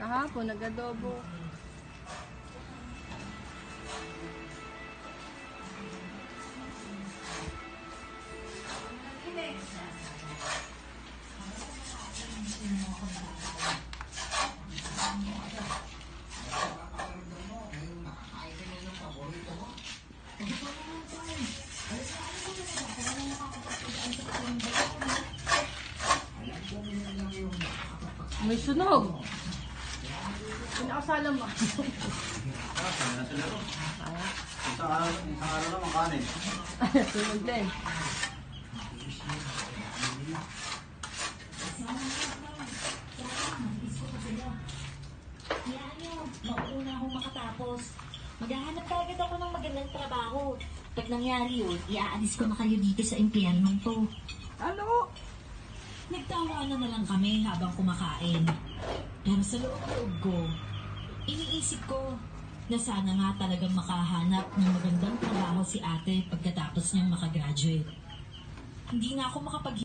Kahapon, nag-adobo. May sunog. Pinakasala mo. Isang araw naman kanin. Sunog din. Hayaan nyo, mauna akong makatapos. Maghahanap agad ako ng magandang trabaho. Pag nangyari yun, iaalis ko na kayo dito sa impyernong to. Ano? Nagtawanan na lang kami habang kumakain. Pero sa loob ko, iniisip ko na sana nga talagang makahanap ng magandang trabaho si ate pagkatapos niyang makagraduate. Hindi na ako makapag